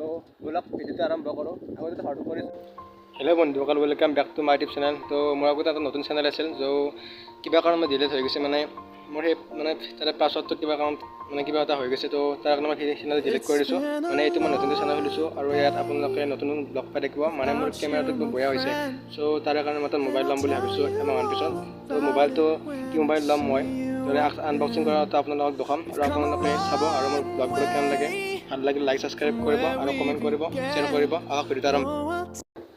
তো বলক ভিডিওটো আৰম্ভ কৰোঁ আগতে ঘৰটো কৰিছোঁ হেল্ল' বন্ধুসকল welcome back to my YouTube channel তো মোৰ আগতে এটা নতুন চেনেল আছিল কিবা কাৰণত ডিলিট হৈ গৈছে মানে মোৰ সেই মানে তাৰে পাছৱৰ্ডটো কিবা কাৰণত মানে কিবা এটা হৈ গৈছে তো তাৰ কাৰণে মই সেই চেনেল ডিলিট কৰি দিছোঁ মানে এইটো মই নতুন চেনেল খুলিছোঁ আৰু ইয়াত আপোনালোকে নতুন ব্লগ পাই থাকিব মানে মোৰ কেমেৰাটো একদম বেয়া হৈছে তাৰে কাৰণে মই এটা মোবাইল ল'ম বুলি ভাবিছোঁ এমাহমান পিছত তো মোবাইলটো কি মোবাইল ল'ম মই আনবক্সিং কৰাটো আপোনালোকক দেখাম আৰু আপোনালোকে চাব আৰু মোৰ ব্লগবোৰ কেনে লাগে ভাল লাগিলে লাইক সাবস্ক্ৰাইব কৰিব আৰু কমেণ্ট কৰিব শ্বেয়াৰ কৰিব ভিডিঅ'টো আৰম্ভ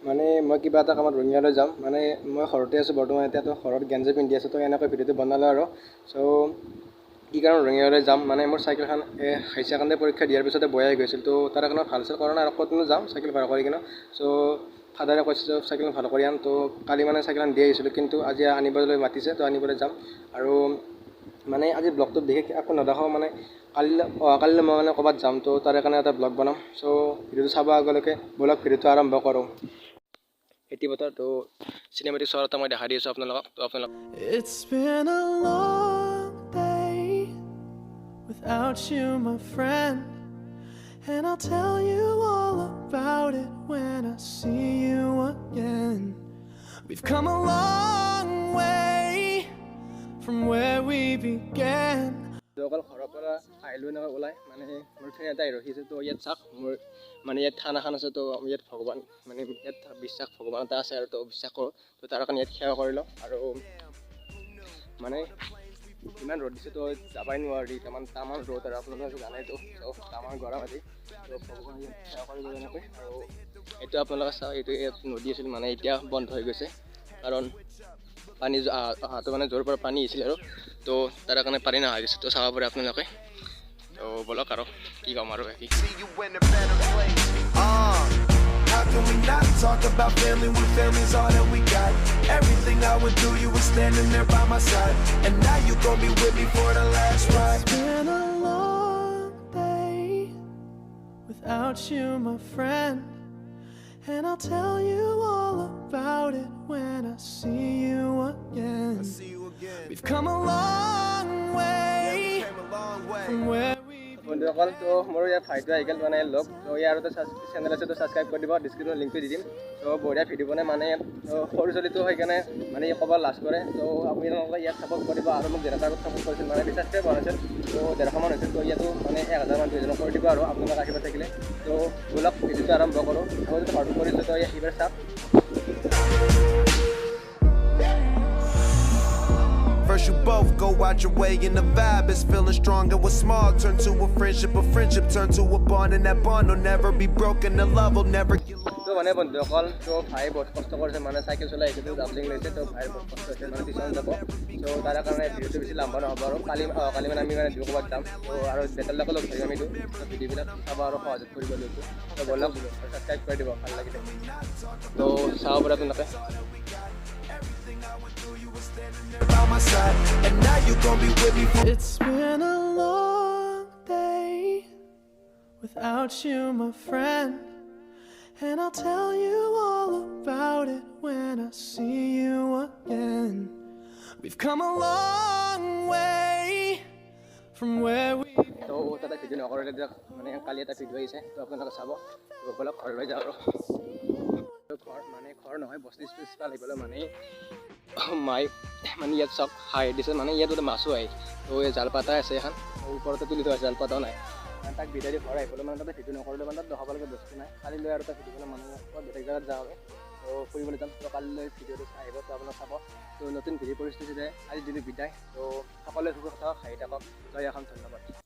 মানে মই কিবা এটা কামত ৰঙিয়ালৈ যাম মানে মই ঘৰতে আছোঁ বৰ্তমান এতিয়াতো ঘৰত গেঞ্জি পিন্ধি আছোঁ তো এনেকৈ ভিডিঅ'টো বনালোঁ আৰু কি কাৰণ ৰঙিয়ালৈ যাম মানে মোৰ চাইকেলখন হাই ছেকেণ্ডেৰী পৰীক্ষা দিয়াৰ পিছতে বেয়া হৈ গৈছিল তো তাৰ কাৰণে ভাল চাল কৰা নাই আৰু ক'তনো যাম চাইকেল ভাড়া কৰি কিনে ফাদাৰে কৈছে যে চাইকেলখন ভাল কৰি আন তো কালি মানে চাইকেলখন দি আহিছিলোঁ কিন্তু আজি আনিবলৈ মাতিছে তো আনিবলৈ যাম আৰু মানে আজি ব্লগটো বিশেষ একো নেদেখাওঁ মানে কালিলৈ মই মানে ক'ৰবাত যাম তো তাৰে কাৰণে এটা ব্লগ বনাম ভিডিঅ'টো চাব আগলৈকে ব'লক ভিডিঅ'টো আৰম্ভ কৰোঁ এটি বতৰ তো চিনেমেটিক শ্বট এটা মই দেখাই দি আছোঁ আপোনালোকক It's been a long day without you, my friend, and I'll tell you all about it when I see you again. We've come a long way from where we began. অকল ঘৰৰ পৰা আহিলোঁ এনেকৈ ওলাই মানে মোৰ ফ্ৰেণ্ড এটাই ৰখিছে তো ইয়াত চাওক মোৰ মানে ইয়াত থান এখন আছে তো ইয়াত ভগৱান মানে ইয়াত বিশ্বাস ভগৱান এটা আছে আৰু তো বিশ্বাস কৰোঁ তো তাৰ কাৰণে ইয়াত সেৱা কৰি লওঁ আৰু মানে ইমান ৰ'দ দিছে তো যাবাই নোৱাৰি তামান ৰ'দ আৰু আপোনালোকে জানাইতো তামান গৰম আজি তো ভগৱান ইয়াত সেৱা কৰিব এনেকৈ আৰু এইটো আপোনালোকে চাওক এইটো ইয়াত নদী আছিল মানে এতিয়া বন্ধ হৈ গৈছে কাৰণ পানী অহাটো মানে য'ৰ পৰা পানী আহিছিল আৰু তো তাৰ কাৰণে পানী নহা গৈছে তো চাব পাৰে আপোনালোকে তো ব'লক আৰু কি ক'ম আৰু বাকী How can we not talk about family when family's all that we got? Everything I went through, you were standing there by my side, and now you gon' be with me for the last ride. It's been a long day without you, my friend, and I'll tell you all about it when I see you again. We've come a long way from where বন্ধুসকল তো মোৰ ইয়াৰ ভাইটো আহি গ'ল মানে লগ তো ইয়াৰ channel আছে তো subscribe কৰি দিব ডিছক্ৰিপশ্যনত লিংকটো দি দিম তো বঢ়িয়া ভিডিঅ' বনাই মানে সৰু চলিটো সেইকাৰণে মানে ক'ৰবাত লাজ কৰে তো আপোনালোকে ইয়াত ছাপোৰ্ট কৰিব আৰু মোক যেনেকুৱা ছাপোৰ্ট কৰিছিল মানে ছাবস্ক্ৰাইব হোৱা নাছিল তো 150মান হৈছিল তো ইয়াতো মানে 1000মান 2000 কৰি দিব আৰু আপোনালোকে আহিব থাকিলে তো ব'লক ভিডিঅ'টো আৰম্ভ কৰোঁ আগতে ঘৰটো কৰিছোঁ তো এইবাৰ চাওক First you both go out your way and the vibe is feeling strong, and what's small turn to a friendship turn to a bond, and that bond will never be broken, the love will never get lost. তো মানে বন্ধুসকল তো ভাই বহুত কষ্ট কৰিছে মানে cycle চলাই আহিছে তো জাম্পিং লৈছে তো ভাইৰ বহুত কষ্ট হৈছে মানে টিউশ্যন যাব তো তাৰ কাৰণে ভিডিঅ'টো বেছি লাম্বা নহ'ব আৰু কালি মানে আমি মানে ক'ৰবাত যাম তো আৰু বেটাৰলৈকে লগ ধৰিম আমি ভিডিঅ'বিলাক চাব আৰু সহযোগ কৰিব লৈছোঁ তো ব'লক ছাবস্ক্ৰাইব কৰি দিব ভাল লাগিছে তো চাব পাৰে আপোনালোকে By my side, and now you gon' be with me. It's been a long day without you, my friend, and I'll tell you all about it when I see you again. We've come a long way from where we তো তাতে video' নকৰিলে মানে কালি এটা video' আহিছে তো আপোনালোকে চাব তো ব'লক ঘৰলৈ যাওঁ আৰু ঘৰ নহয় বস্তি পিছফাল আহিবলৈ মানে মাই মানে ইয়াত চব হাই দিছে মানে ইয়াত বোলে মাছো আহে তো এই জাল পাতা আছে এখন ওপৰতে তুলি থোৱা জাল পাতাও নাই তাক বিদায় দি ঘৰ আহিবলৈ মানে তাতে ভিডিঅ' নকৰিলে মানে তাত দেখাব লাগে বস্তু নাই কালিলৈ আৰু তাত ভিডিঅ' মানুহ বেলেগ জেগাত যাওঁ তো ফুৰিবলৈ যাম তো কালিলৈ ভিডিঅ'টো আহিব তো আপোনালোকে চাব তো নতুন ভিডিঅ' পৰিস্থিতিৰে আজি দিলোঁ বিদায় তো সকলোৱে সুখত থাকক হাঁহি থাকক জয় অসম ধন্যবাদ